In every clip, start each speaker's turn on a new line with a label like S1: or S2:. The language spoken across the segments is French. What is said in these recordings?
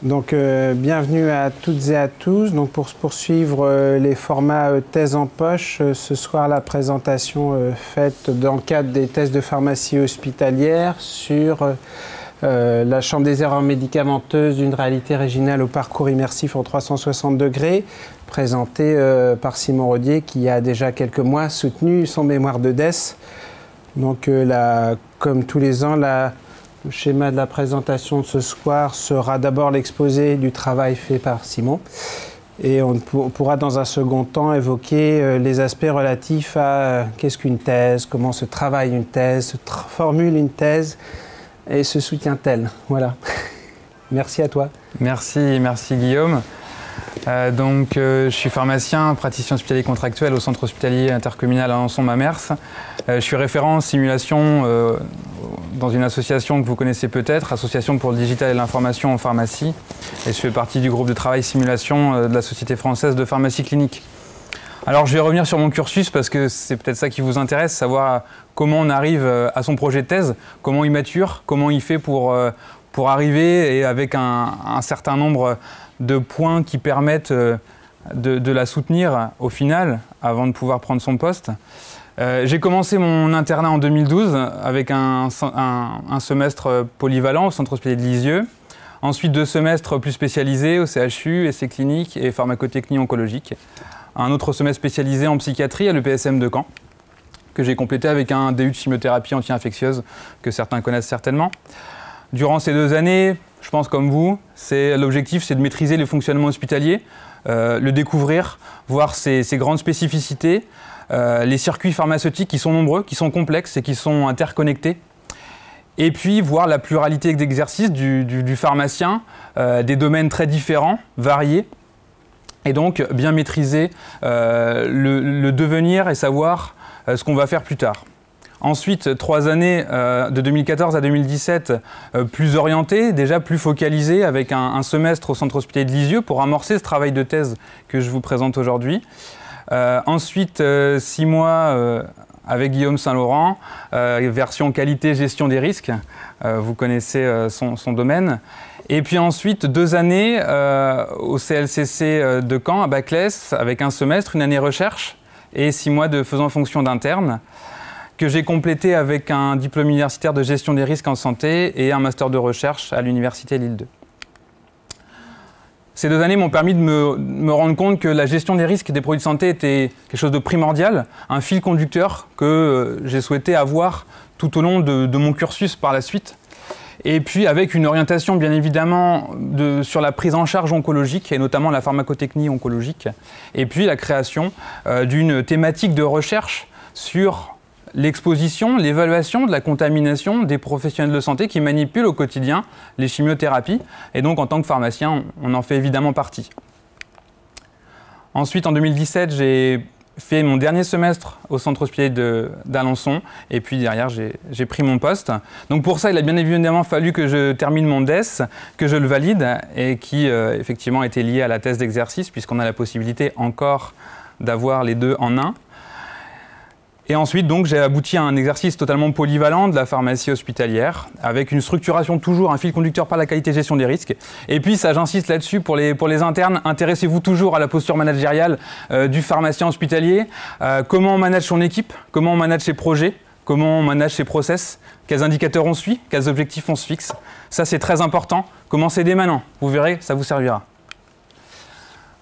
S1: Donc, bienvenue à toutes et à tous. Donc, pour poursuivre les formats thèse en poche, ce soir, la présentation faite dans le cadre des thèses de pharmacie hospitalière sur la chambre des erreurs médicamenteuses d'une réalité régionale au parcours immersif en 360 degrés, présentée par Simon Rodier, qui a déjà quelques mois soutenu son mémoire de DES. Donc, comme tous les ans, le schéma de la présentation de ce soir sera d'abord l'exposé du travail fait par Simon. Et on pourra dans un second temps évoquer les aspects relatifs à qu'est-ce qu'une thèse, comment se travaille une thèse, se formule une thèse et se soutient-elle. Voilà. Merci à toi.
S2: Merci Guillaume. Je suis pharmacien, praticien hospitalier contractuel au centre hospitalier intercommunal Alençon-Mamers. Je suis référent en simulation dans une association que vous connaissez peut-être, Association pour le digital et l'information en pharmacie. Et je fais partie du groupe de travail simulation de la Société française de pharmacie clinique. Alors je vais revenir sur mon cursus parce que c'est peut-être ça qui vous intéresse, savoir comment on arrive à son projet de thèse, comment il mature, comment il fait pour arriver et avec un certain nombre de points qui permettent de la soutenir au final avant de pouvoir prendre son poste. J'ai commencé mon internat en 2012 avec un semestre polyvalent au centre hospitalier de Lisieux. Ensuite 2 semestres plus spécialisés au CHU, essais cliniques et pharmacotechnie oncologique. Un autre semestre spécialisé en psychiatrie à l'EPSM de Caen, que j'ai complété avec un DU de chimiothérapie anti-infectieuse que certains connaissent certainement. Durant ces 2 années, je pense comme vous, l'objectif c'est de maîtriser le fonctionnement hospitalier, le découvrir, voir ses grandes spécificités, les circuits pharmaceutiques qui sont nombreux, qui sont complexes et qui sont interconnectés. Et puis voir la pluralité d'exercices du pharmacien, des domaines très différents, variés. Et donc bien maîtriser le devenir et savoir ce qu'on va faire plus tard. Ensuite, 3 années de 2014 à 2017 plus orientées, déjà plus focalisées, avec un semestre au centre hospitalier de Lisieux pour amorcer ce travail de thèse que je vous présente aujourd'hui. Ensuite, 6 mois avec Guillaume Saint-Laurent, version qualité gestion des risques. Vous connaissez son domaine. Et puis ensuite, 2 années au CLCC de Caen, à Baclès, avec un semestre, une année recherche et 6 mois de faisant fonction d'interne, que j'ai complété avec un diplôme universitaire de gestion des risques en santé et un master de recherche à l'université Lille 2. Ces 2 années m'ont permis de me rendre compte que la gestion des risques des produits de santé était quelque chose de primordial, un fil conducteur que j'ai souhaité avoir tout au long de mon cursus par la suite. Et puis avec une orientation bien évidemment sur la prise en charge oncologique et notamment la pharmacotechnie oncologique. Et puis la création d'une thématique de recherche sur l'exposition, l'évaluation de la contamination des professionnels de santé qui manipulent au quotidien les chimiothérapies. Et donc, en tant que pharmacien, on en fait évidemment partie. Ensuite, en 2017, j'ai fait mon dernier semestre au centre hospitalier d'Alençon. Et puis derrière, j'ai pris mon poste. Donc pour ça, il a bien évidemment fallu que je termine mon DES, que je le valide et qui effectivement était lié à la thèse d'exercice puisqu'on a la possibilité encore d'avoir les 2 en un. Et ensuite, donc, j'ai abouti à un exercice totalement polyvalent de la pharmacie hospitalière, avec une structuration toujours, un fil conducteur par la qualité gestion des risques. Et puis, ça, j'insiste là-dessus pour les internes, intéressez-vous toujours à la posture managériale du pharmacien hospitalier. Comment on manage son équipe, comment on manage ses projets, comment on manage ses process, quels indicateurs on suit, quels objectifs on se fixe. Ça, c'est très important. Commencez dès maintenant, vous verrez, ça vous servira.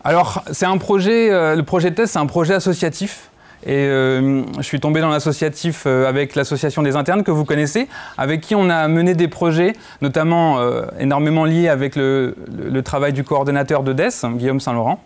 S2: Alors, c'est un projet, le projet de thèse, c'est un projet associatif. Et je suis tombé dans l'associatif avec l'association des internes que vous connaissez, avec qui on a mené des projets, notamment énormément liés avec le travail du coordonnateur de DES, Guillaume Saint-Laurent.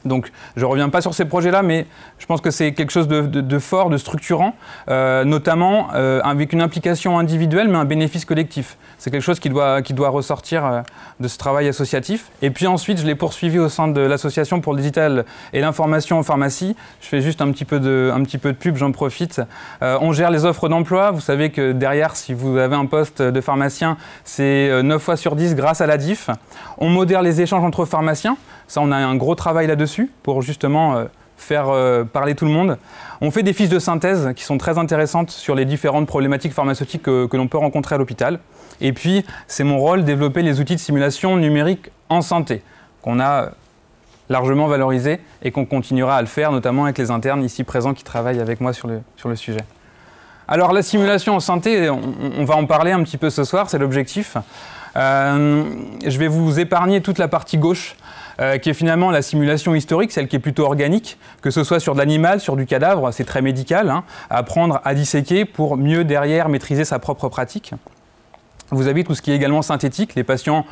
S2: Donc je ne reviens pas sur ces projets-là, mais je pense que c'est quelque chose de fort, de structurant, notamment avec une implication individuelle, mais un bénéfice collectif. C'est quelque chose qui doit ressortir de ce travail associatif. Et puis ensuite, je l'ai poursuivi au sein de l'association pour le digital et l'information en pharmacie. Je fais juste un petit peu de pub, j'en profite. On gère les offres d'emploi. Vous savez que derrière, si vous avez un poste de pharmacien, c'est 9 fois sur 10 grâce à la DIF. On modère les échanges entre pharmaciens. Ça, on a un gros travail là-dessus pour justement faire parler tout le monde. On fait des fiches de synthèse qui sont très intéressantes sur les différentes problématiques pharmaceutiques que l'on peut rencontrer à l'hôpital. Et puis, c'est mon rôle de développer les outils de simulation numérique en santé, qu'on a largement valorisé et qu'on continuera à le faire, notamment avec les internes ici présents qui travaillent avec moi sur le sujet. Alors, la simulation en santé, on va en parler un petit peu ce soir, c'est l'objectif. Je vais vous épargner toute la partie gauche, qui est finalement la simulation historique, celle qui est plutôt organique, que ce soit sur de l'animal, sur du cadavre, c'est très médical, hein, à apprendre à disséquer pour mieux derrière maîtriser sa propre pratique. Vous avez tout ce qui est également synthétique, les patients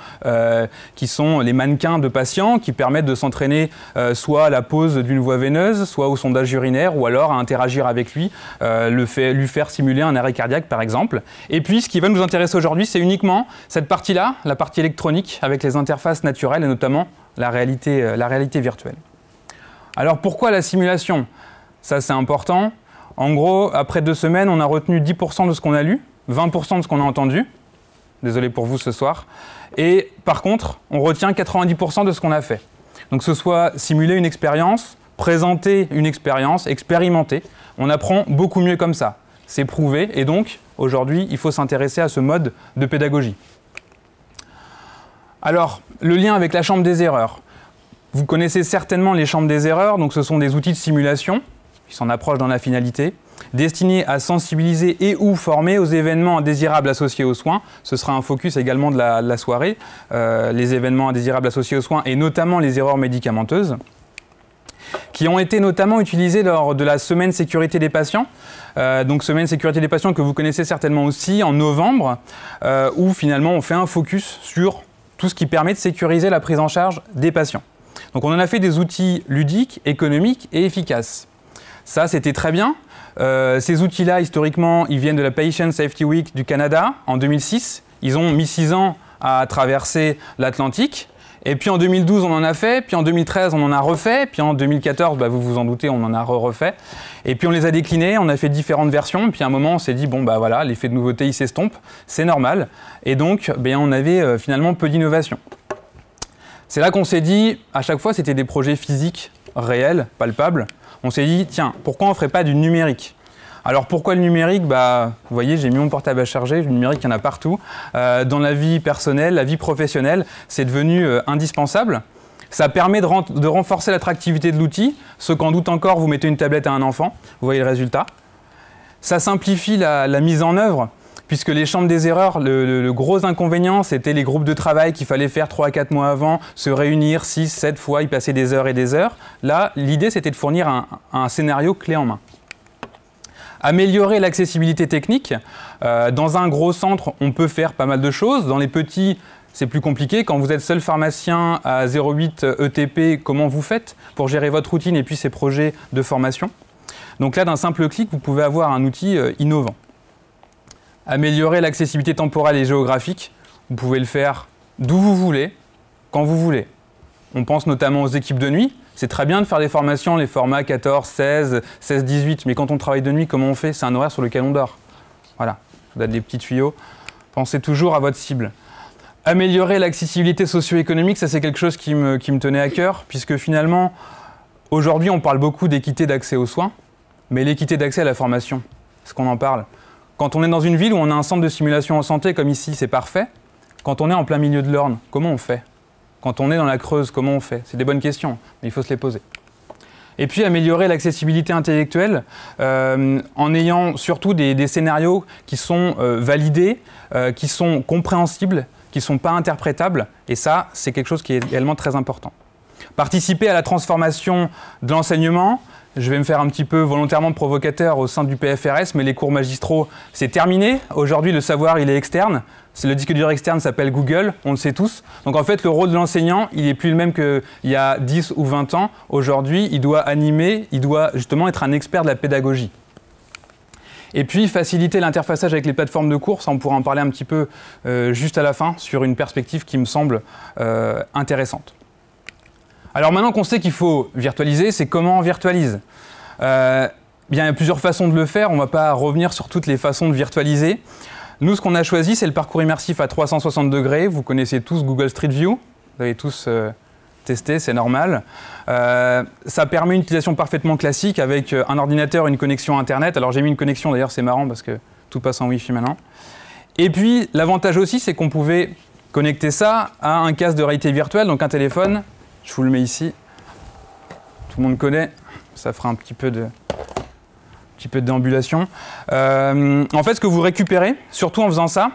S2: qui sont les mannequins de patients qui permettent de s'entraîner soit à la pose d'une voie veineuse, soit au sondage urinaire, ou alors à interagir avec lui, lui faire simuler un arrêt cardiaque par exemple. Et puis ce qui va nous intéresser aujourd'hui, c'est uniquement cette partie-là, la partie électronique avec les interfaces naturelles et notamment la réalité virtuelle. Alors pourquoi la simulation? Ça c'est important. En gros, après 2 semaines, on a retenu 10% de ce qu'on a lu, 20% de ce qu'on a entendu. Désolé pour vous ce soir. Et par contre, on retient 90% de ce qu'on a fait. Donc que ce soit simuler une expérience, présenter une expérience, expérimenter, on apprend beaucoup mieux comme ça. C'est prouvé et donc aujourd'hui, il faut s'intéresser à ce mode de pédagogie. Alors, le lien avec la chambre des erreurs. Vous connaissez certainement les chambres des erreurs, donc ce sont des outils de simulation qui s'en approchent dans la finalité, destinés à sensibiliser et ou former aux événements indésirables associés aux soins. Ce sera un focus également de la soirée, les événements indésirables associés aux soins et notamment les erreurs médicamenteuses, qui ont été notamment utilisés lors de la semaine sécurité des patients. Donc semaine sécurité des patients que vous connaissez certainement aussi en novembre, où finalement on fait un focus sur tout ce qui permet de sécuriser la prise en charge des patients. Donc on en a fait des outils ludiques, économiques et efficaces. Ça, c'était très bien. Ces outils-là, historiquement, ils viennent de la Patient Safety Week du Canada en 2006. Ils ont mis 6 ans à traverser l'Atlantique. Et puis en 2012, on en a fait. Puis en 2013, on en a refait. Puis en 2014, bah, vous vous en doutez, on en a refait. Et puis on les a déclinés, on a fait différentes versions. Et puis à un moment, on s'est dit, bon, bah voilà, l'effet de nouveauté, il s'estompe. C'est normal. Et donc, ben, on avait finalement peu d'innovation. C'est là qu'on s'est dit, à chaque fois, c'était des projets physiques, réels, palpables. On s'est dit, tiens, pourquoi on ne ferait pas du numérique? Alors pourquoi le numérique? Bah, vous voyez, j'ai mis mon portable à charger, le numérique, il y en a partout. Dans la vie personnelle, la vie professionnelle, c'est devenu indispensable. Ça permet de renforcer l'attractivité de l'outil. Ceux qui en doutent encore, vous mettez une tablette à un enfant, vous voyez le résultat. Ça simplifie la mise en œuvre, puisque les chambres des erreurs, le gros inconvénient, c'était les groupes de travail qu'il fallait faire 3 à 4 mois avant, se réunir 6, 7 fois, y passer des heures et des heures. Là, l'idée, c'était de fournir un scénario clé en main. Améliorer l'accessibilité technique. Dans un gros centre, on peut faire pas mal de choses. Dans les petits, c'est plus compliqué. Quand vous êtes seul pharmacien à 0,8 ETP, comment vous faites pour gérer votre routine et puis ces projets de formation? Donc là, d'un simple clic, vous pouvez avoir un outil innovant. Améliorer l'accessibilité temporelle et géographique, vous pouvez le faire d'où vous voulez, quand vous voulez. On pense notamment aux équipes de nuit. C'est très bien de faire des formations, les formats 14, 16, 16, 18, mais quand on travaille de nuit, comment on fait? C'est un horaire sur lequel on dort. Voilà, je vous donne des petits tuyaux. Pensez toujours à votre cible. Améliorer l'accessibilité socio-économique, ça c'est quelque chose qui me tenait à cœur, puisque finalement, aujourd'hui on parle beaucoup d'équité d'accès aux soins, mais l'équité d'accès à la formation, est-ce qu'on en parle? Quand on est dans une ville où on a un centre de simulation en santé, comme ici, c'est parfait. Quand on est en plein milieu de l'Orne, comment on fait? Quand on est dans la Creuse, comment on fait? C'est des bonnes questions, mais il faut se les poser. Et puis améliorer l'accessibilité intellectuelle en ayant surtout des scénarios qui sont validés, qui sont compréhensibles, qui ne sont pas interprétables. Et ça, c'est quelque chose qui est également très important. Participer à la transformation de l'enseignement. Je vais me faire un petit peu volontairement provocateur au sein du PFRS, mais les cours magistraux, c'est terminé. Aujourd'hui, le savoir, il est externe. Le disque dur externe s'appelle Google, on le sait tous. Donc en fait, le rôle de l'enseignant, il n'est plus le même qu'il y a 10 ou 20 ans. Aujourd'hui, il doit animer, il doit justement être un expert de la pédagogie. Et puis, faciliter l'interfaçage avec les plateformes de cours, ça on pourra en parler un petit peu juste à la fin, sur une perspective qui me semble intéressante. Alors maintenant qu'on sait qu'il faut virtualiser, c'est comment on virtualise. Bien, il y a plusieurs façons de le faire, on ne va pas revenir sur toutes les façons de virtualiser. Nous, ce qu'on a choisi, c'est le parcours immersif à 360 degrés. Vous connaissez tous Google Street View, vous avez tous testé, c'est normal. Ça permet une utilisation parfaitement classique avec un ordinateur et une connexion Internet. Alors j'ai mis une connexion, d'ailleurs c'est marrant parce que tout passe en Wi-Fi maintenant. Et puis, l'avantage aussi, c'est qu'on pouvait connecter ça à un casque de réalité virtuelle, donc un téléphone. Je vous le mets ici. Tout le monde connaît. Ça fera un petit peu de déambulation. En fait, ce que vous récupérez, surtout en faisant ça,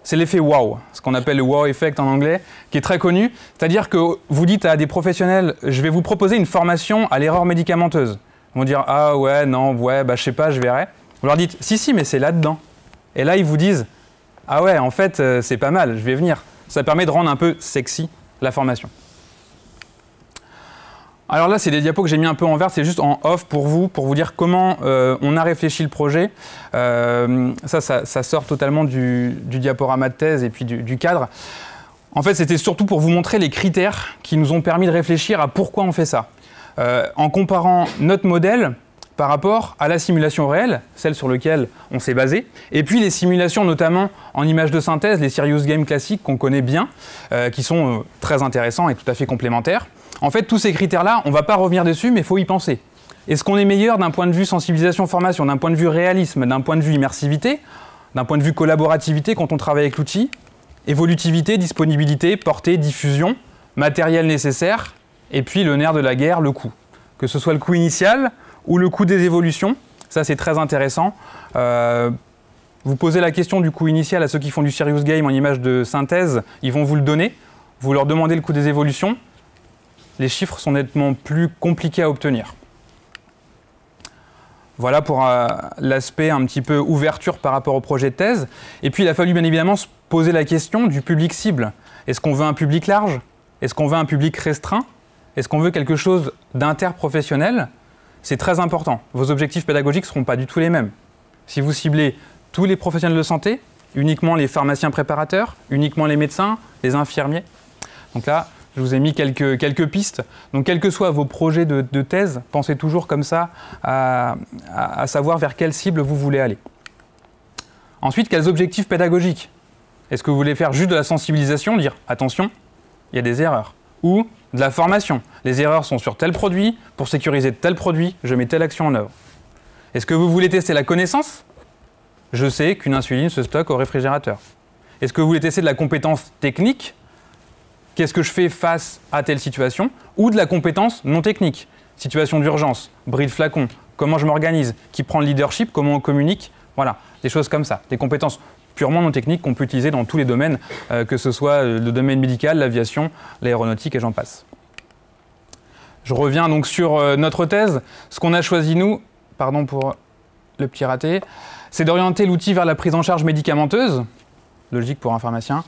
S2: c'est l'effet wow, ce qu'on appelle le wow effect en anglais, qui est très connu. C'est-à-dire que vous dites à des professionnels, je vais vous proposer une formation à l'erreur médicamenteuse. Ils vont dire, ah ouais, non, ouais, bah je sais pas, je verrai. Vous leur dites, si, mais c'est là-dedans. Et là, ils vous disent, ah ouais, en fait, c'est pas mal, je vais venir. Ça permet de rendre un peu sexy la formation. Alors là, c'est des diapos que j'ai mis un peu en vert, c'est juste en off pour vous dire comment on a réfléchi le projet. Ça sort totalement du diaporama de thèse et puis du cadre. En fait, c'était surtout pour vous montrer les critères qui nous ont permis de réfléchir à pourquoi on fait ça. En comparant notre modèle par rapport à la simulation réelle, celle sur laquelle on s'est basé, et puis les simulations notamment en images de synthèse, les serious games classiques qu'on connaît bien, qui sont très intéressants et tout à fait complémentaires. En fait, tous ces critères-là, on ne va pas revenir dessus, mais il faut y penser. Est-ce qu'on est meilleur d'un point de vue sensibilisation-formation, d'un point de vue réalisme, d'un point de vue immersivité, d'un point de vue collaborativité quand on travaille avec l'outil, évolutivité, disponibilité, portée, diffusion, matériel nécessaire, et puis le nerf de la guerre, le coût. Que ce soit le coût initial ou le coût des évolutions, ça c'est très intéressant. Vous posez la question du coût initial à ceux qui font du serious game en image de synthèse, ils vont vous le donner. Vous leur demandez le coût des évolutions, les chiffres sont nettement plus compliqués à obtenir. Voilà pour l'aspect un petit peu ouverture par rapport au projet de thèse. Et puis il a fallu bien évidemment se poser la question du public cible. Est-ce qu'on veut un public large? Est-ce qu'on veut un public restreint? Est-ce qu'on veut quelque chose d'interprofessionnel? C'est très important. Vos objectifs pédagogiques ne seront pas du tout les mêmes. Si vous ciblez tous les professionnels de santé, uniquement les pharmaciens préparateurs, uniquement les médecins, les infirmiers. Donc là, je vous ai mis quelques pistes. Donc, quels que soient vos projets de thèse, pensez toujours comme ça à savoir vers quelle cible vous voulez aller. Ensuite, quels objectifs pédagogiques? Est-ce que vous voulez faire juste de la sensibilisation, dire attention, il y a des erreurs? Ou de la formation? Les erreurs sont sur tel produit, pour sécuriser tel produit, je mets telle action en œuvre. Est-ce que vous voulez tester la connaissance? Je sais qu'une insuline se stocke au réfrigérateur. Est-ce que vous voulez tester de la compétence technique? Qu'est-ce que je fais face à telle situation? Ou de la compétence non technique? Situation d'urgence, bris de flacon, comment je m'organise, qui prend le leadership, comment on communique, voilà, des choses comme ça. Des compétences purement non techniques qu'on peut utiliser dans tous les domaines, que ce soit le domaine médical, l'aviation, l'aéronautique et j'en passe. Je reviens donc sur notre thèse. Ce qu'on a choisi, nous, pardon pour le petit raté, c'est d'orienter l'outil vers la prise en charge médicamenteuse, logique pour un pharmacien,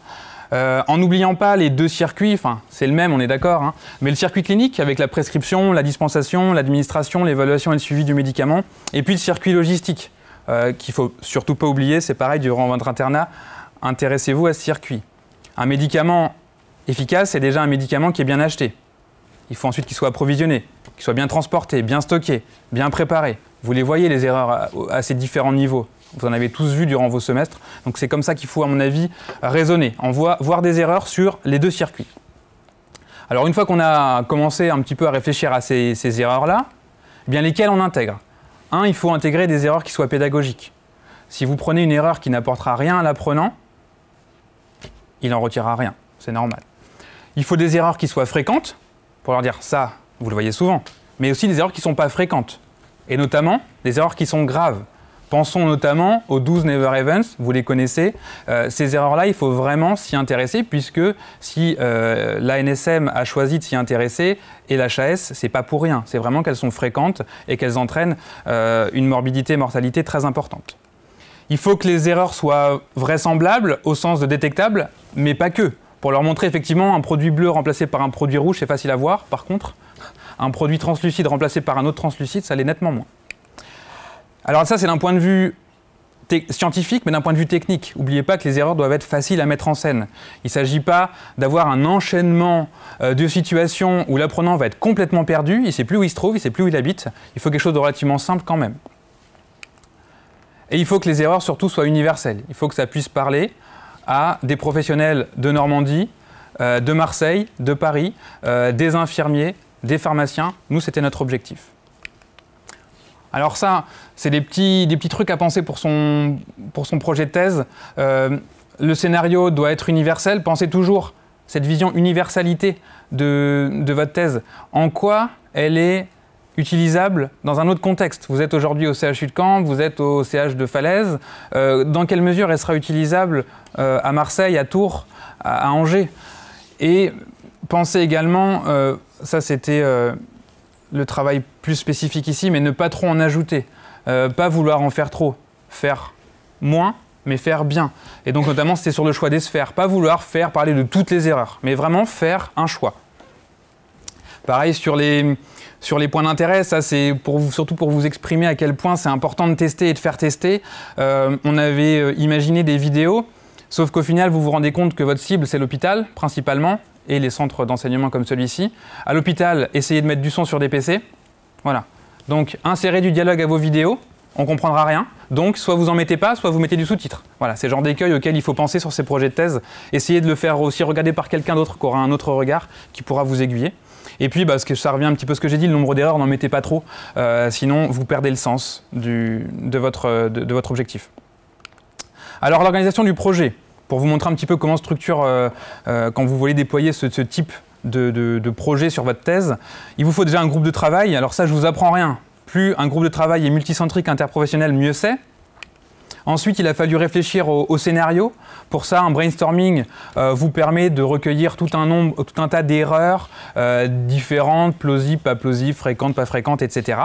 S2: en n'oubliant pas les deux circuits, enfin c'est le même, on est d'accord, hein, mais le circuit clinique avec la prescription, la dispensation, l'administration, l'évaluation et le suivi du médicament, et puis le circuit logistique, qu'il ne faut surtout pas oublier, c'est pareil durant votre internat, intéressez-vous à ce circuit. Un médicament efficace, c'est déjà un médicament qui est bien acheté. Il faut ensuite qu'il soit approvisionné, qu'il soit bien transporté, bien stocké, bien préparé. Vous les voyez les erreurs à ces différents niveaux. Vous en avez tous vu durant vos semestres. Donc c'est comme ça qu'il faut, à mon avis, raisonner, voir des erreurs sur les deux circuits. Alors une fois qu'on a commencé un petit peu à réfléchir à ces erreurs-là, eh bien lesquelles on intègre? Il faut intégrer des erreurs qui soient pédagogiques. Si vous prenez une erreur qui n'apportera rien à l'apprenant, il n'en retirera rien, c'est normal. Il faut des erreurs qui soient fréquentes, pour leur dire ça, vous le voyez souvent, mais aussi des erreurs qui ne sont pas fréquentes, et notamment des erreurs qui sont graves. Pensons notamment aux 12 Never Events, vous les connaissez. Ces erreurs-là, il faut vraiment s'y intéresser puisque si l'ANSM a choisi de s'y intéresser et l'HAS, c'est pas pour rien. C'est vraiment qu'elles sont fréquentes et qu'elles entraînent une morbidité et mortalité très importante. Il faut que les erreurs soient vraisemblables au sens de détectables, mais pas que. Pour leur montrer effectivement un produit bleu remplacé par un produit rouge, c'est facile à voir. Par contre, un produit translucide remplacé par un autre translucide, ça l'est nettement moins. Alors ça, c'est d'un point de vue scientifique, mais d'un point de vue technique. N'oubliez pas que les erreurs doivent être faciles à mettre en scène. Il ne s'agit pas d'avoir un enchaînement de situations où l'apprenant va être complètement perdu, il ne sait plus où il se trouve, il ne sait plus où il habite. Il faut quelque chose de relativement simple quand même. Et il faut que les erreurs surtout soient universelles. Il faut que ça puisse parler à des professionnels de Normandie, de Marseille, de Paris, des infirmiers, des pharmaciens. Nous, c'était notre objectif. Alors ça, c'est des petits trucs à penser pour son projet de thèse. Le scénario doit être universel. Pensez toujours cette vision universalité de votre thèse. En quoi elle est utilisable dans un autre contexte? Vous êtes aujourd'hui au CHU de Caen, vous êtes au CH de Falaise. Dans quelle mesure elle sera utilisable à Marseille, à Tours, à Angers? Et pensez également, ça c'était le travail plus spécifique ici, mais ne pas trop en ajouter. Pas vouloir en faire trop. Faire moins, mais faire bien. Et donc notamment c'était sur le choix des sphères. Pas vouloir faire parler de toutes les erreurs, mais vraiment faire un choix. Pareil sur les points d'intérêt, ça c'est surtout pour vous exprimer à quel point c'est important de tester et de faire tester. On avait imaginé des vidéos, sauf qu'au final vous vous rendez compte que votre cible c'est l'hôpital principalement, et les centres d'enseignement comme celui-ci. À l'hôpital, essayez de mettre du son sur des PC. Voilà. Donc insérez du dialogue à vos vidéos, on ne comprendra rien. Donc soit vous en mettez pas, soit vous mettez du sous-titre. Voilà, c'est le genre d'écueil auquel il faut penser sur ces projets de thèse. Essayez de le faire aussi regarder par quelqu'un d'autre qui aura un autre regard, qui pourra vous aiguiller. Et puis, ça revient un petit peu à ce que j'ai dit, le nombre d'erreurs, n'en mettez pas trop, sinon vous perdez le sens de votre objectif. Alors l'organisation du projet, pour vous montrer un petit peu comment structure, quand vous voulez déployer ce type de projet sur votre thèse, il vous faut déjà un groupe de travail. Alors ça, je ne vous apprends rien. Plus un groupe de travail est multicentrique, interprofessionnel, mieux c'est. Ensuite, il a fallu réfléchir au scénario. Pour ça, un brainstorming vous permet de recueillir tout un tas d'erreurs différentes, plausibles, pas plausibles, fréquentes, pas fréquentes, etc.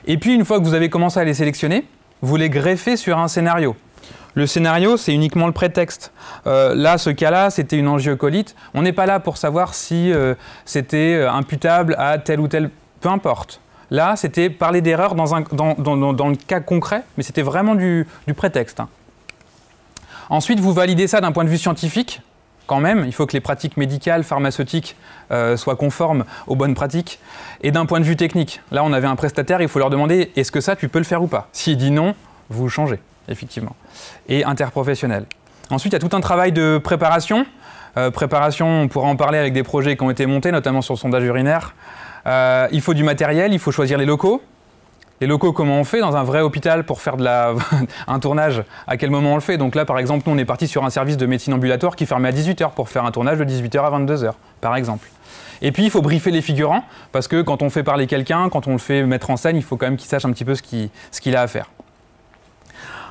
S2: Et puis, une fois que vous avez commencé à les sélectionner, vous les greffez sur un scénario. Le scénario, c'est uniquement le prétexte. Là, ce cas-là, c'était une angiocolite. On n'est pas là pour savoir si c'était imputable à tel ou tel... Peu importe. Là, c'était parler d'erreur dans le cas concret, mais c'était vraiment du prétexte. Ensuite, vous validez ça d'un point de vue scientifique. Quand même, il faut que les pratiques médicales, pharmaceutiques soient conformes aux bonnes pratiques. Et d'un point de vue technique, là, on avait un prestataire, il faut leur demander, est-ce que ça, tu peux le faire ou pas? S'il dit non, vous changez, effectivement. Et interprofessionnel. Ensuite, il y a tout un travail de préparation. Préparation, on pourra en parler avec des projets qui ont été montés, notamment sur le sondage urinaire. Il faut du matériel, il faut choisir les locaux. Les locaux, comment on fait dans un vrai hôpital pour faire un tournage? À quel moment on le fait? Donc là, par exemple, nous, on est parti sur un service de médecine ambulatoire qui fermait à 18 h pour faire un tournage de 18 h à 22 h, par exemple. Et puis, il faut briefer les figurants, parce que quand on fait parler quelqu'un, quand on le fait mettre en scène, il faut quand même qu'il sache un petit peu ce qu'il a à faire.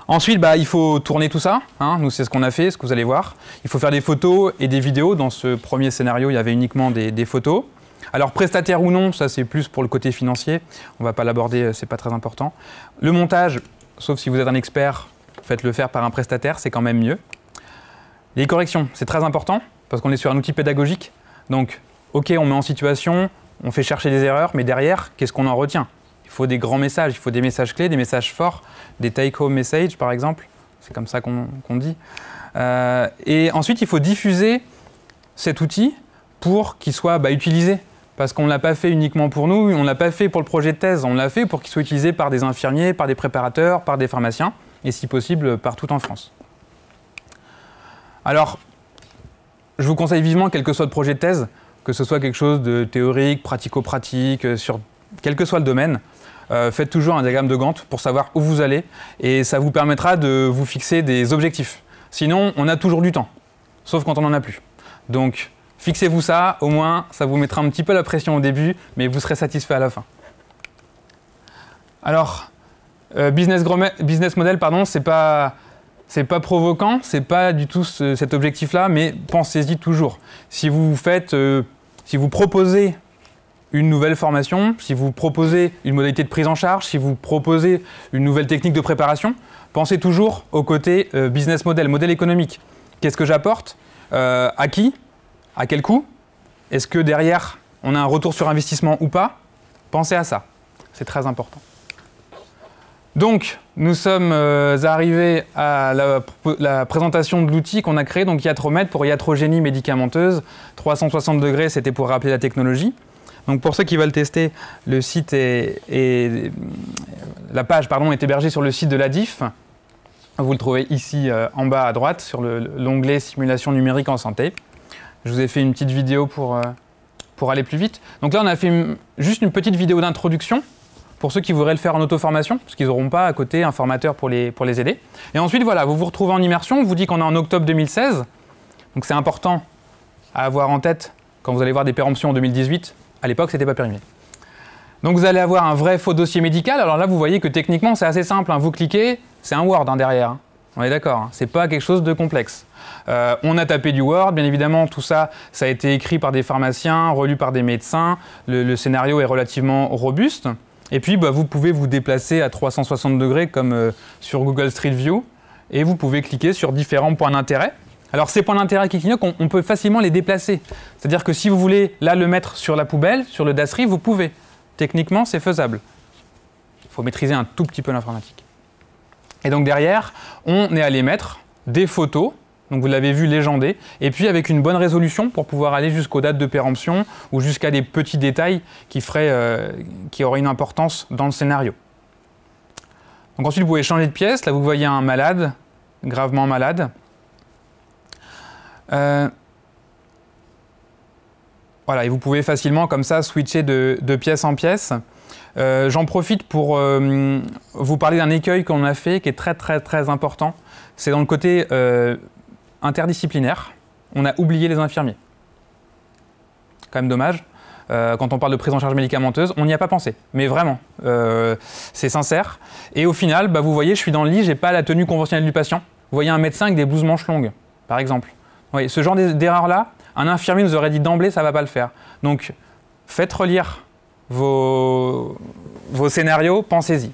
S2: Ensuite, il faut tourner tout ça. Nous, c'est ce qu'on a fait, ce que vous allez voir. Il faut faire des photos et des vidéos. Dans ce premier scénario, il y avait uniquement des photos. Alors, prestataire ou non, ça c'est plus pour le côté financier. On ne va pas l'aborder, c'est pas très important. Le montage, sauf si vous êtes un expert, faites-le faire par un prestataire, c'est quand même mieux. Les corrections, c'est très important, parce qu'on est sur un outil pédagogique. Donc, ok, on met en situation, on fait chercher des erreurs, mais derrière, qu'est-ce qu'on en retient? Il faut des grands messages, il faut des messages clés, des messages forts, des take-home messages par exemple, c'est comme ça qu'on dit. Et ensuite, il faut diffuser cet outil pour qu'il soit utilisé. Parce qu'on ne l'a pas fait uniquement pour nous, on ne l'a pas fait pour le projet de thèse, on l'a fait pour qu'il soit utilisé par des infirmiers, par des préparateurs, par des pharmaciens, et si possible, partout en France. Alors, je vous conseille vivement, quel que soit le projet de thèse, que ce soit quelque chose de théorique, pratico-pratique, sur quel que soit le domaine, faites toujours un diagramme de Gantt pour savoir où vous allez, et ça vous permettra de vous fixer des objectifs. Sinon, on a toujours du temps, sauf quand on n'en a plus. Donc, fixez-vous ça, au moins, ça vous mettra un petit peu la pression au début, mais vous serez satisfait à la fin. Alors, business model, pardon, c'est pas provoquant, c'est pas du tout cet objectif-là, mais pensez-y toujours. Si vous proposez une nouvelle formation, si vous proposez une modalité de prise en charge, si vous proposez une nouvelle technique de préparation, pensez toujours au côté business model, modèle économique. Qu'est-ce que j'apporte? À qui? À quel coût? Est-ce que derrière, on a un retour sur investissement ou pas? Pensez à ça, c'est très important. Donc, nous sommes arrivés à la présentation de l'outil qu'on a créé, donc Iatromed pour iatrogénie médicamenteuse. 360 degrés, c'était pour rappeler la technologie. Donc pour ceux qui veulent tester, le site la page est hébergée sur le site de l'ADIF. Vous le trouvez ici en bas à droite sur l'onglet simulation numérique en santé. Je vous ai fait une petite vidéo pour aller plus vite. Donc là, on a fait juste une petite vidéo d'introduction pour ceux qui voudraient le faire en auto-formation, parce qu'ils n'auront pas à côté un formateur pour les aider. Et ensuite, voilà, vous vous retrouvez en immersion, on vous dit qu'on est en octobre 2016, donc c'est important à avoir en tête quand vous allez voir des péremptions en 2018. À l'époque, ce n'était pas périmé. Donc vous allez avoir un vrai faux dossier médical. Alors là, vous voyez que techniquement, c'est assez simple, hein. Vous cliquez, c'est un Word derrière. On est d'accord, hein. C'est pas quelque chose de complexe. On a tapé du Word, bien évidemment, tout ça, ça a été écrit par des pharmaciens, relu par des médecins. Le scénario est relativement robuste. Et puis, vous pouvez vous déplacer à 360 degrés comme sur Google Street View. Et vous pouvez cliquer sur différents points d'intérêt. Alors, ces points d'intérêt qui clignotent, on peut facilement les déplacer. C'est-à-dire que si vous voulez, là, le mettre sur la poubelle, sur le Dasri, vous pouvez. Techniquement, c'est faisable. Il faut maîtriser un tout petit peu l'informatique. Et donc, derrière, on est allé mettre des photos. Donc, vous l'avez vu légendé. Et puis, avec une bonne résolution pour pouvoir aller jusqu'aux dates de péremption ou jusqu'à des petits détails qui auraient une importance dans le scénario. Donc, ensuite, vous pouvez changer de pièce. Là, vous voyez un malade, gravement malade. Voilà, et vous pouvez facilement comme ça switcher de pièce en pièce. J'en profite pour vous parler d'un écueil qu'on a fait qui est très très très important. C'est dans le côté interdisciplinaire. On a oublié les infirmiers. Quand même dommage. Quand on parle de prise en charge médicamenteuse, on n'y a pas pensé. Mais vraiment, c'est sincère. Et au final, vous voyez, je suis dans le lit, je n'ai pas la tenue conventionnelle du patient. Vous voyez un médecin avec des blouses manches longues, par exemple. Oui, ce genre d'erreur-là, un infirmier nous aurait dit d'emblée, ça ne va pas le faire. Donc, faites relire vos scénarios, pensez-y.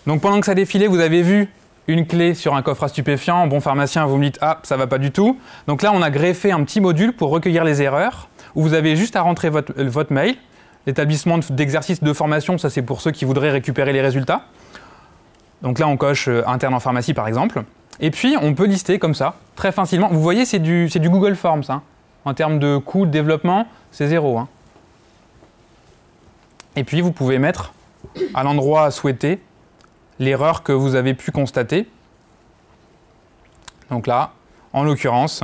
S2: Donc, pendant que ça défilait, vous avez vu une clé sur un coffre à stupéfiants. Bon pharmacien, vous me dites, ah, ça ne va pas du tout. Donc là, on a greffé un petit module pour recueillir les erreurs, où vous avez juste à rentrer votre mail. L'établissement d'exercice de formation, ça c'est pour ceux qui voudraient récupérer les résultats. Donc là, on coche interne en pharmacie, par exemple. Et puis, on peut lister comme ça, très facilement. Vous voyez, c'est du Google Forms. Hein. En termes de coût de développement, c'est 0. Hein. Et puis, vous pouvez mettre à l'endroit souhaité l'erreur que vous avez pu constater. Donc là, en l'occurrence,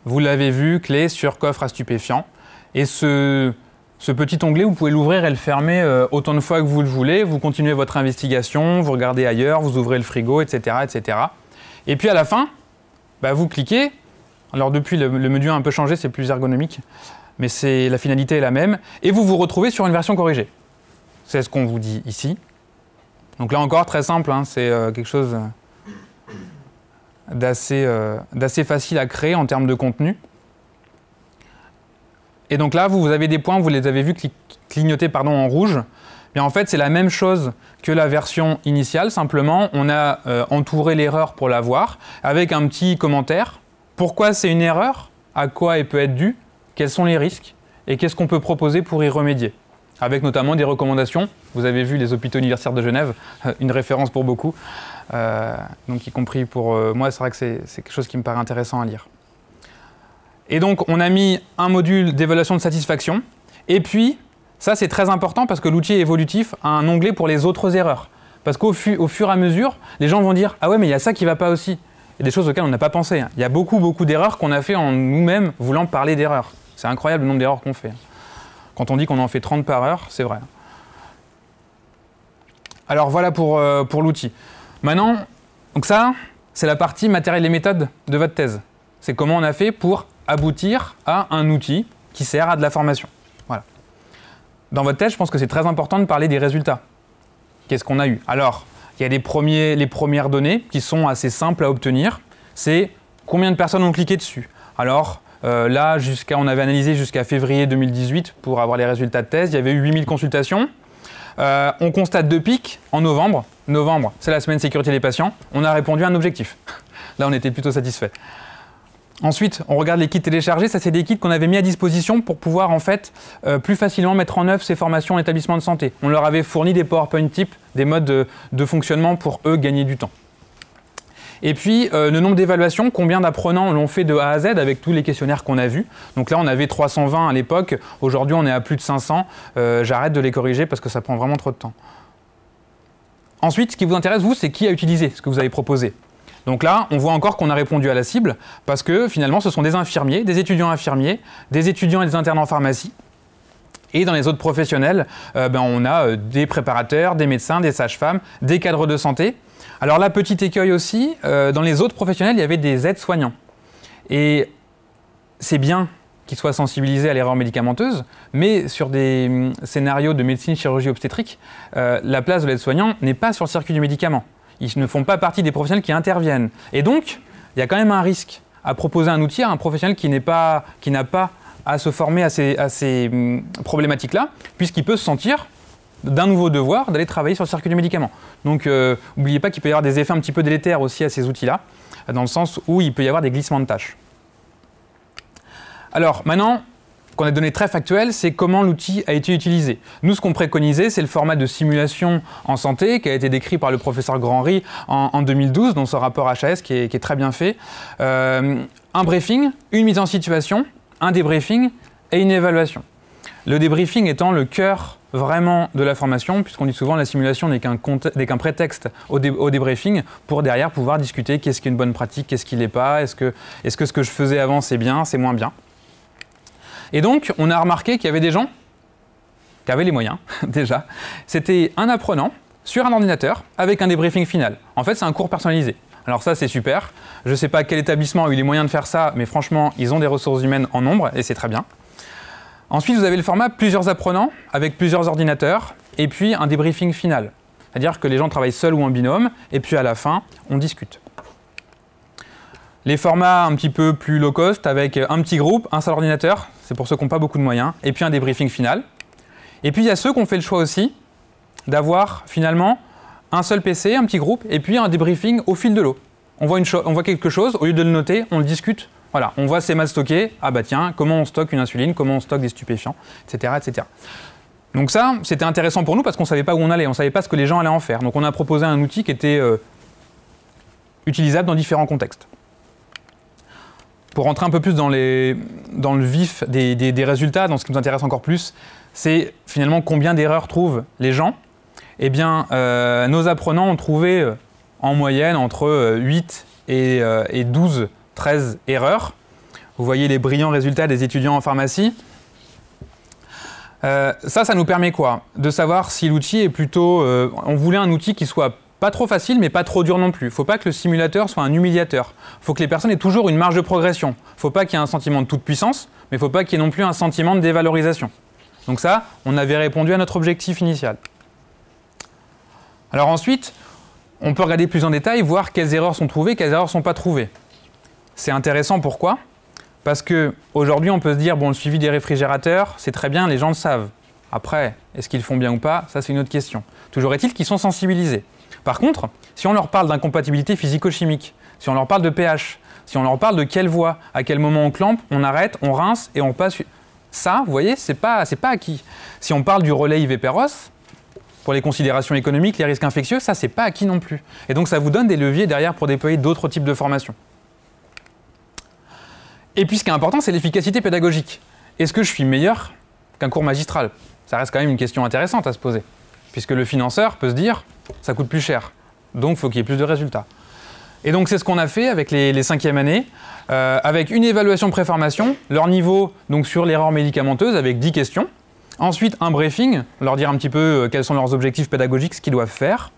S2: vous l'avez vu, clé sur coffre à stupéfiants. Et ce petit onglet, vous pouvez l'ouvrir et le fermer autant de fois que vous le voulez. Vous continuez votre investigation, vous regardez ailleurs, vous ouvrez le frigo, etc. etc. Et puis à la fin, vous cliquez. Alors depuis, le menu a un peu changé, c'est plus ergonomique, mais la finalité est la même. Et vous vous retrouvez sur une version corrigée. C'est ce qu'on vous dit ici. Donc là encore, très simple, hein, c'est quelque chose d'assez facile à créer en termes de contenu. Et donc là, vous avez des points, vous les avez vus clignoter en rouge. Bien, en fait, c'est la même chose que la version initiale, simplement, on a entouré l'erreur pour la voir, avec un petit commentaire. Pourquoi c'est une erreur? À quoi elle peut être due? Quels sont les risques? Et qu'est-ce qu'on peut proposer pour y remédier? Avec notamment des recommandations. Vous avez vu les hôpitaux universitaires de Genève, une référence pour beaucoup. Donc, y compris pour moi, c'est vrai que c'est quelque chose qui me paraît intéressant à lire. Et donc, on a mis un module d'évaluation de satisfaction. Et puis, ça, c'est très important parce que l'outil évolutif a un onglet pour les autres erreurs. Parce qu'au fur et à mesure, les gens vont dire « Ah ouais, mais il y a ça qui ne va pas aussi ». Il y a des choses auxquelles on n'a pas pensé. Il y a beaucoup d'erreurs qu'on a fait en nous-mêmes voulant parler d'erreurs. C'est incroyable le nombre d'erreurs qu'on fait. Quand on dit qu'on en fait 30 par heure, c'est vrai. Alors voilà pour l'outil. Maintenant, donc ça, c'est la partie matériel et méthode de votre thèse. C'est comment on a fait pour aboutir à un outil qui sert à de la formation. Voilà. Dans votre thèse, je pense que c'est très important de parler des résultats. Qu'est-ce qu'on a eu? Alors, il y a les premières données qui sont assez simples à obtenir. C'est combien de personnes ont cliqué dessus. Alors là, on avait analysé jusqu'à février 2018 pour avoir les résultats de thèse. Il y avait eu 8000 consultations. On constate 2 pics en novembre. Novembre, c'est la semaine sécurité des patients. On a répondu à un objectif. Là, on était plutôt satisfait. Ensuite, on regarde les kits téléchargés. Ça, c'est des kits qu'on avait mis à disposition pour pouvoir en fait plus facilement mettre en œuvre ces formations en établissement de santé. On leur avait fourni des PowerPoint types, des modes de fonctionnement pour eux gagner du temps. Et puis, le nombre d'évaluations, combien d'apprenants l'ont fait de A à Z avec tous les questionnaires qu'on a vus. Donc là, on avait 320 à l'époque. Aujourd'hui, on est à plus de 500. J'arrête de les corriger parce que ça prend vraiment trop de temps. Ensuite, ce qui vous intéresse, vous, c'est qui a utilisé ce que vous avez proposé. Donc là, on voit encore qu'on a répondu à la cible parce que finalement, ce sont des infirmiers, des étudiants infirmiers, des étudiants et des internes en pharmacie. Et dans les autres professionnels, on a des préparateurs, des médecins, des sages-femmes, des cadres de santé. Alors là, petit écueil aussi, dans les autres professionnels, il y avait des aides-soignants. Et c'est bien qu'ils soient sensibilisés à l'erreur médicamenteuse, mais sur des scénarios de médecine, chirurgie, obstétrique, la place de l'aide-soignant n'est pas sur le circuit du médicament. Ils ne font pas partie des professionnels qui interviennent. Et donc, il y a quand même un risque à proposer un outil à un professionnel qui n'a pas à se former à ces problématiques-là, puisqu'il peut se sentir d'un nouveau devoir d'aller travailler sur le circuit du médicament. Donc, n'oubliez pas qu'il peut y avoir des effets un petit peu délétères aussi à ces outils-là, dans le sens où il peut y avoir des glissements de tâches. Alors, maintenant qu'on a des données très factuelles, c'est comment l'outil a été utilisé. Nous, ce qu'on préconisait, c'est le format de simulation en santé qui a été décrit par le professeur Grand-Henri en 2012, dans son rapport HAS qui est très bien fait. Un briefing, une mise en situation, un débriefing et une évaluation. Le débriefing étant le cœur vraiment de la formation, puisqu'on dit souvent que la simulation n'est qu'un prétexte au débriefing pour derrière pouvoir discuter qu'est-ce qui est une bonne pratique, qu'est-ce qui ne l'est pas, est-ce que ce que je faisais avant c'est bien, c'est moins bien. Et donc, on a remarqué qu'il y avait des gens qui avaient les moyens, déjà. C'était un apprenant sur un ordinateur avec un débriefing final. En fait, c'est un cours personnalisé. Alors ça, c'est super. Je ne sais pas quel établissement a eu les moyens de faire ça, mais franchement, ils ont des ressources humaines en nombre et c'est très bien. Ensuite, vous avez le format plusieurs apprenants avec plusieurs ordinateurs et puis un débriefing final. C'est-à-dire que les gens travaillent seuls ou en binôme et puis à la fin, on discute. Les formats un petit peu plus low cost avec un petit groupe, un seul ordinateur, c'est pour ceux qui n'ont pas beaucoup de moyens, et puis un débriefing final. Et puis il y a ceux qui ont fait le choix aussi d'avoir finalement un seul PC, un petit groupe, et puis un débriefing au fil de l'eau. On voit quelque chose, au lieu de le noter, on le discute. Voilà, on voit ses maths stockées, ah bah tiens, comment on stocke une insuline, comment on stocke des stupéfiants, etc. etc. Donc ça, c'était intéressant pour nous parce qu'on ne savait pas où on allait, on ne savait pas ce que les gens allaient en faire. Donc on a proposé un outil qui était utilisable dans différents contextes. Pour rentrer un peu plus dans le vif des résultats, dans ce qui nous intéresse encore plus, c'est finalement combien d'erreurs trouvent les gens. Eh bien, nos apprenants ont trouvé en moyenne entre 8 et 12, 13 erreurs. Vous voyez les brillants résultats des étudiants en pharmacie. Ça nous permet quoi? De savoir si l'outil est plutôt... on voulait un outil qui soit pas trop facile, mais pas trop dur non plus. Il ne faut pas que le simulateur soit un humiliateur. Il faut que les personnes aient toujours une marge de progression. Il ne faut pas qu'il y ait un sentiment de toute puissance, mais il ne faut pas qu'il y ait non plus un sentiment de dévalorisation. Donc ça, on avait répondu à notre objectif initial. Alors ensuite, on peut regarder plus en détail, voir quelles erreurs sont trouvées, quelles erreurs ne sont pas trouvées. C'est intéressant, pourquoi? Parce qu'aujourd'hui, on peut se dire, bon, le suivi des réfrigérateurs, c'est très bien, les gens le savent. Après, est-ce qu'ils le font bien ou pas? Ça, c'est une autre question. Toujours est-il qu'ils sont sensibilisés. Par contre, si on leur parle d'incompatibilité physico-chimique, si on leur parle de pH, si on leur parle de quelle voie, à quel moment on clampe, on arrête, on rince et on passe... Ça, vous voyez, c'est pas acquis. Si on parle du relais IV-Péros, pour les considérations économiques, les risques infectieux, ça, c'est pas acquis non plus. Et donc, ça vous donne des leviers derrière pour déployer d'autres types de formations. Et puis, ce qui est important, c'est l'efficacité pédagogique. Est-ce que je suis meilleur qu'un cours magistral? Ça reste quand même une question intéressante à se poser. Puisque le financeur peut se dire, ça coûte plus cher, donc il faut qu'il y ait plus de résultats. Et donc c'est ce qu'on a fait avec les 5e années, avec une évaluation pré-formation, leur niveau donc, sur l'erreur médicamenteuse avec 10 questions. Ensuite un briefing, leur dire un petit peu quels sont leurs objectifs pédagogiques, ce qu'ils doivent faire.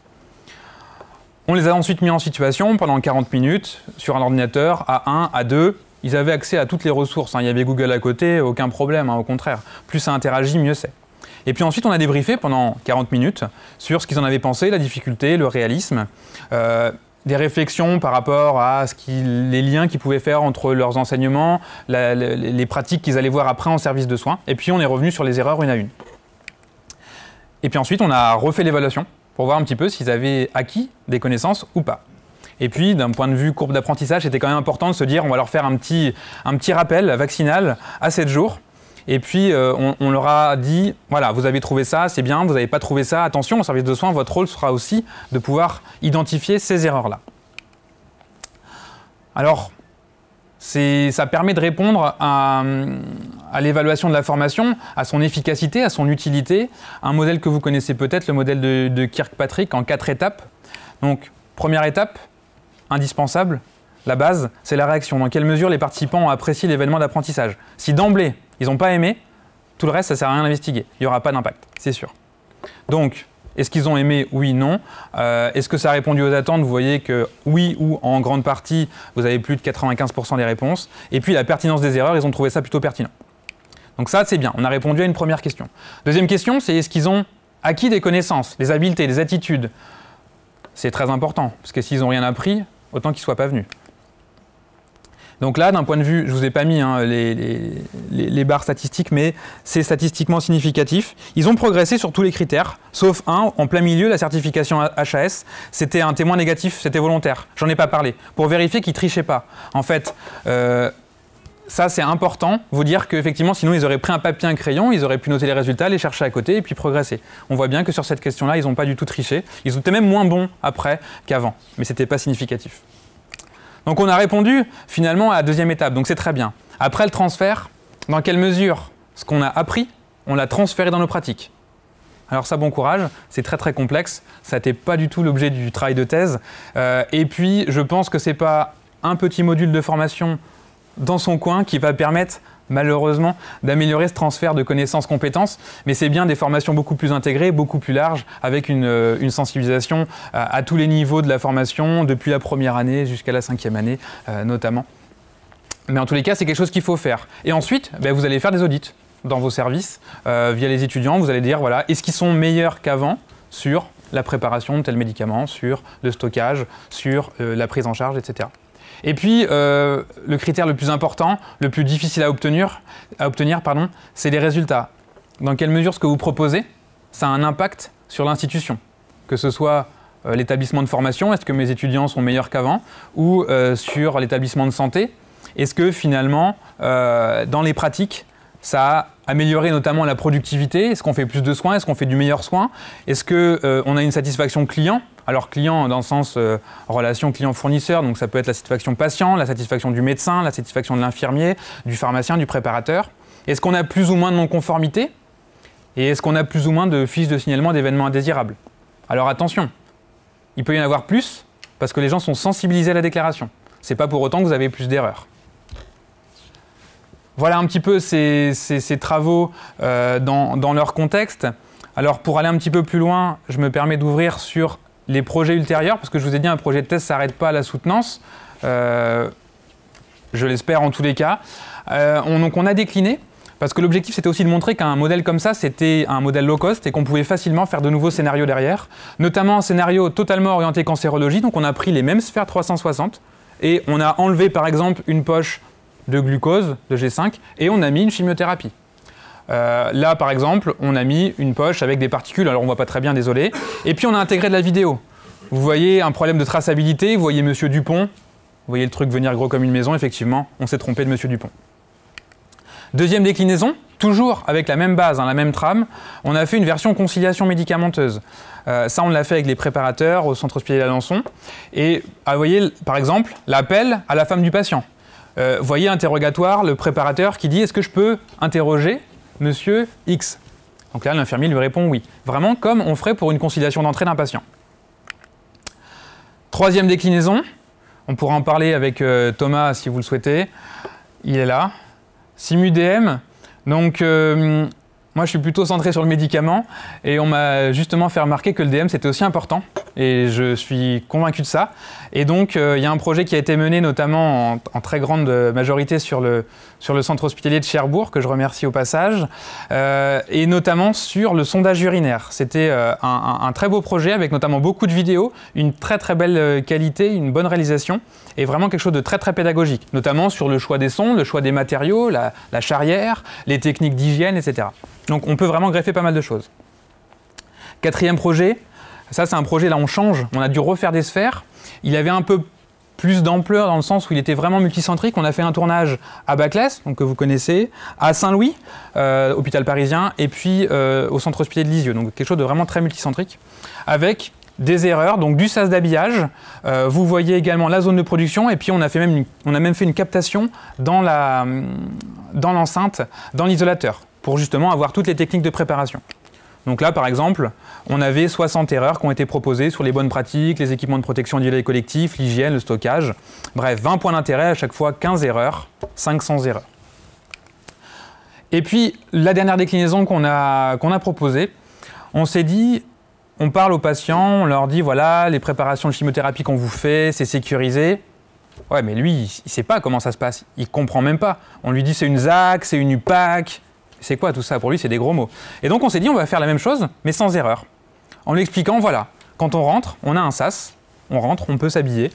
S2: On les a ensuite mis en situation pendant 40 minutes sur un ordinateur A1, A2. Ils avaient accès à toutes les ressources, hein. Il y avait Google à côté, aucun problème, hein, au contraire. Plus ça interagit, mieux c'est. Et puis ensuite, on a débriefé pendant 40 minutes sur ce qu'ils en avaient pensé, la difficulté, le réalisme, des réflexions par rapport à les liens qu'ils pouvaient faire entre leurs enseignements, les pratiques qu'ils allaient voir après en service de soins. Et puis, on est revenu sur les erreurs une à une. Et puis ensuite, on a refait l'évaluation pour voir un petit peu s'ils avaient acquis des connaissances ou pas. Et puis, d'un point de vue courbe d'apprentissage, c'était quand même important de se dire on va leur faire un petit rappel vaccinal à 7 jours. Et puis, on leur a dit, voilà, vous avez trouvé ça, c'est bien, vous n'avez pas trouvé ça, attention, au service de soins, votre rôle sera aussi de pouvoir identifier ces erreurs-là. Alors, ça permet de répondre à l'évaluation de la formation, à son efficacité, à son utilité. Un modèle que vous connaissez peut-être, le modèle de Kirkpatrick, en 4 étapes. Donc, première étape, indispensable, la base, c'est la réaction. Dans quelle mesure les participants ont apprécié l'événement d'apprentissage. Si d'emblée, ils n'ont pas aimé, Tout le reste, ça ne sert à rien d'investiguer. Il n'y aura pas d'impact, c'est sûr. Donc, est-ce qu'ils ont aimé? Oui, non. Est-ce que ça a répondu aux attentes? Vous voyez que oui ou en grande partie, vous avez plus de 95% des réponses. Et puis la pertinence des erreurs, ils ont trouvé ça plutôt pertinent. Donc ça, c'est bien. On a répondu à une première question. Deuxième question, c'est est-ce qu'ils ont acquis des connaissances, des habiletés, des attitudes? C'est très important, parce que s'ils n'ont rien appris, autant qu'ils ne soient pas venus. Donc là, d'un point de vue, je ne vous ai pas mis les barres statistiques, mais c'est statistiquement significatif. Ils ont progressé sur tous les critères, sauf un, en plein milieu, la certification HAS. C'était un témoin négatif, c'était volontaire. J'en ai pas parlé, pour vérifier qu'ils ne trichaient pas. En fait, ça c'est important, vous dire qu'effectivement, sinon ils auraient pris un papier, un crayon, ils auraient pu noter les résultats, les chercher à côté et puis progresser. On voit bien que sur cette question-là, ils n'ont pas du tout triché. Ils étaient même moins bons après qu'avant, mais ce n'était pas significatif. Donc on a répondu finalement à la deuxième étape, donc c'est très bien. Après le transfert, dans quelle mesure ce qu'on a appris, on l'a transféré dans nos pratiques? Alors ça, bon courage, c'est très très complexe, ça n'était pas du tout l'objet du travail de thèse. Et puis je pense que ce n'est pas un petit module de formation dans son coin qui va permettre malheureusement d'améliorer ce transfert de connaissances-compétences, mais c'est bien des formations beaucoup plus intégrées, beaucoup plus larges, avec une sensibilisation à tous les niveaux de la formation, depuis la première année jusqu'à la 5e année notamment. Mais en tous les cas, c'est quelque chose qu'il faut faire. Et ensuite, vous allez faire des audits dans vos services, via les étudiants, vous allez dire, voilà, est-ce qu'ils sont meilleurs qu'avant sur la préparation de tel médicament, sur le stockage, sur la prise en charge, etc. Et puis, le critère le plus important, le plus difficile à obtenir, c'est les résultats. Dans quelle mesure ce que vous proposez, ça a un impact sur l'institution? Que ce soit l'établissement de formation, est-ce que mes étudiants sont meilleurs qu'avant? Ou sur l'établissement de santé, est-ce que finalement, dans les pratiques, ça a amélioré notamment la productivité? Est-ce qu'on fait plus de soins? Est-ce qu'on fait du meilleur soin? Est-ce qu'on a une satisfaction client? Alors client dans le sens relation client-fournisseur, donc ça peut être la satisfaction patient, la satisfaction du médecin, la satisfaction de l'infirmier, du pharmacien, du préparateur. Est-ce qu'on a plus ou moins de non-conformité? Et est-ce qu'on a plus ou moins de fiches de signalement d'événements indésirables? Alors attention, il peut y en avoir plus parce que les gens sont sensibilisés à la déclaration. Ce n'est pas pour autant que vous avez plus d'erreurs. Voilà un petit peu ces travaux dans leur contexte. Alors pour aller un petit peu plus loin, je me permets d'ouvrir sur les projets ultérieurs, parce que je vous ai dit, un projet de thèse ne s'arrête pas à la soutenance, je l'espère en tous les cas. Donc on a décliné, parce que l'objectif c'était aussi de montrer qu'un modèle comme ça, c'était un modèle low cost et qu'on pouvait facilement faire de nouveaux scénarios derrière, notamment un scénario totalement orienté cancérologie, donc on a pris les mêmes sphères 360 et on a enlevé par exemple une poche de glucose, de G5, et on a mis une chimiothérapie. Là, par exemple, on a mis une poche avec des particules, alors on ne voit pas très bien, désolé. Et puis on a intégré de la vidéo. Vous voyez un problème de traçabilité, vous voyez Monsieur Dupont, vous voyez le truc venir gros comme une maison, effectivement, on s'est trompé de Monsieur Dupont. Deuxième déclinaison, toujours avec la même base, la même trame, on a fait une version conciliation médicamenteuse. Ça, on l'a fait avec les préparateurs au centre hospitalier d'Alençon. Et vous voyez, par exemple, l'appel à la femme du patient. Vous voyez, interrogatoire, le préparateur qui dit « Est-ce que je peux interroger Monsieur X ?» Donc là, l'infirmier lui répond « Oui ». Vraiment comme on ferait pour une conciliation d'entrée d'un patient. Troisième déclinaison, on pourra en parler avec Thomas si vous le souhaitez. Il est là. SIMU-DM. Donc, moi, je suis plutôt centré sur le médicament et on m'a justement fait remarquer que le DM, c'était aussi important et je suis convaincu de ça. Et donc, il y a un projet qui a été mené notamment en très grande majorité sur le centre hospitalier de Cherbourg, que je remercie au passage, et notamment sur le sondage urinaire. C'était un très beau projet avec notamment beaucoup de vidéos, une très très belle qualité, une bonne réalisation et vraiment quelque chose de très très pédagogique, notamment sur le choix des sons, le choix des matériaux, la charrière, les techniques d'hygiène, etc. Donc on peut vraiment greffer pas mal de choses. Quatrième projet, ça c'est un projet, là on change, on a dû refaire des sphères. Il avait un peu plus d'ampleur dans le sens où il était vraiment multicentrique. On a fait un tournage à Baclès, donc que vous connaissez, à Saint-Louis, hôpital parisien, et puis au centre hospitalier de Lisieux, donc quelque chose de vraiment très multicentrique, avec des erreurs, donc du sas d'habillage. Vous voyez également la zone de production, et puis on a même fait une captation dans l'enceinte, dans l'isolateur, pour justement avoir toutes les techniques de préparation. Donc là, par exemple, on avait 60 erreurs qui ont été proposées sur les bonnes pratiques, les équipements de protection individuelle et collectif, l'hygiène, le stockage. Bref, 20 points d'intérêt, à chaque fois 15 erreurs, 500 erreurs. Et puis, la dernière déclinaison qu'on a proposée, on s'est dit, on parle aux patients, on leur dit, voilà, les préparations de chimiothérapie qu'on vous fait, c'est sécurisé. Ouais, mais lui, il ne sait pas comment ça se passe. Il ne comprend même pas. On lui dit, c'est une ZAC, c'est une UPAC. C'est quoi tout ça? Pour lui, c'est des gros mots. Et donc, on s'est dit, on va faire la même chose, mais sans erreur. En lui expliquant, voilà, quand on rentre, on a un sas, on rentre, on peut s'habiller.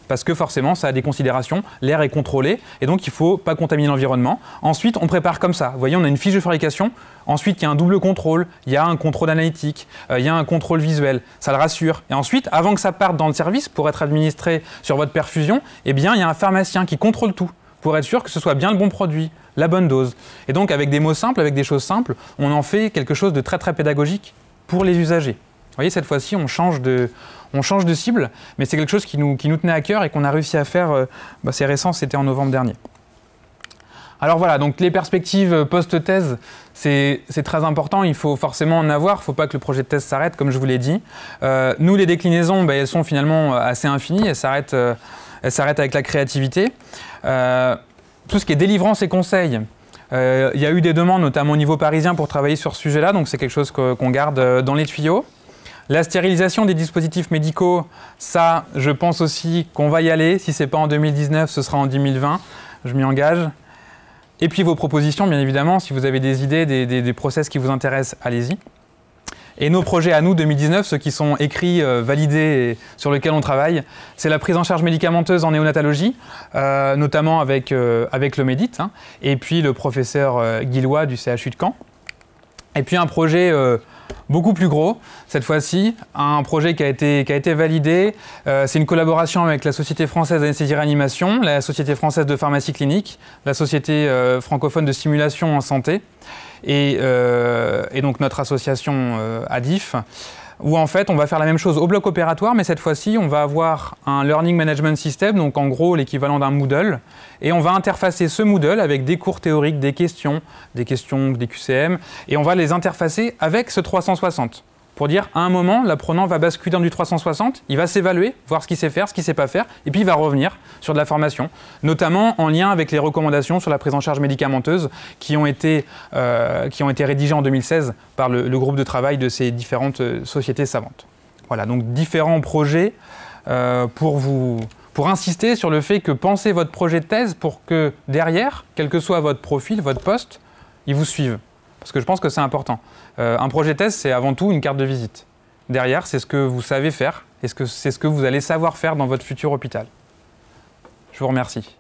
S2: Parce que forcément, ça a des considérations, l'air est contrôlé, et donc il ne faut pas contaminer l'environnement. Ensuite, on prépare comme ça. Vous voyez, on a une fiche de fabrication. Ensuite, il y a un double contrôle, il y a un contrôle analytique, il y a un contrôle visuel. Ça le rassure. Et ensuite, avant que ça parte dans le service pour être administré sur votre perfusion, eh bien, il y a un pharmacien qui contrôle tout pour être sûr que ce soit bien le bon produit, la bonne dose. Et donc, avec des mots simples, avec des choses simples, on en fait quelque chose de très, très pédagogique pour les usagers. Vous voyez, cette fois-ci, on change de cible, mais c'est quelque chose qui nous tenait à cœur et qu'on a réussi à faire, c'est récent, c'était en novembre dernier. Alors voilà, donc les perspectives post-thèse, c'est très important, il faut forcément en avoir, il ne faut pas que le projet de thèse s'arrête, comme je vous l'ai dit. Nous, les déclinaisons, elles sont finalement assez infinies, elles s'arrêtent avec la créativité. Tout ce qui est délivrance et conseil, il y a eu des demandes, notamment au niveau parisien, pour travailler sur ce sujet-là, donc c'est quelque chose qu'on garde dans les tuyaux. La stérilisation des dispositifs médicaux, ça, je pense aussi qu'on va y aller. Si ce n'est pas en 2019, ce sera en 2020. Je m'y engage. Et puis vos propositions, bien évidemment, si vous avez des idées, des process qui vous intéressent, allez-y. Et nos projets à nous, 2019, ceux qui sont écrits, validés et sur lesquels on travaille, c'est la prise en charge médicamenteuse en néonatologie, notamment avec le Médit, hein, et puis le professeur Guillois du CHU de Caen. Et puis un projet beaucoup plus gros, cette fois-ci, un projet qui a été validé. C'est une collaboration avec la Société française d'anesthésie-réanimation, la Société française de pharmacie clinique, la Société francophone de simulation en santé et donc notre association ADIF, où en fait on va faire la même chose au bloc opératoire, mais cette fois-ci on va avoir un Learning Management System, donc en gros l'équivalent d'un Moodle, et on va interfacer ce Moodle avec des cours théoriques, des questions, des QCM, et on va les interfacer avec ce 360. Pour dire, à un moment, l'apprenant va basculer dans du 360, il va s'évaluer, voir ce qu'il sait faire, ce qu'il ne sait pas faire, et puis il va revenir sur de la formation, notamment en lien avec les recommandations sur la prise en charge médicamenteuse qui ont été rédigées en 2016 par le groupe de travail de ces différentes sociétés savantes. Voilà, donc différents projets pour insister sur le fait que pensez votre projet de thèse pour que derrière, quel que soit votre profil, votre poste, ils vous suivent. Parce que je pense que c'est important. Un projet de thèse, c'est avant tout une carte de visite. Derrière, c'est ce que vous savez faire et c'est ce que vous allez savoir faire dans votre futur hôpital. Je vous remercie.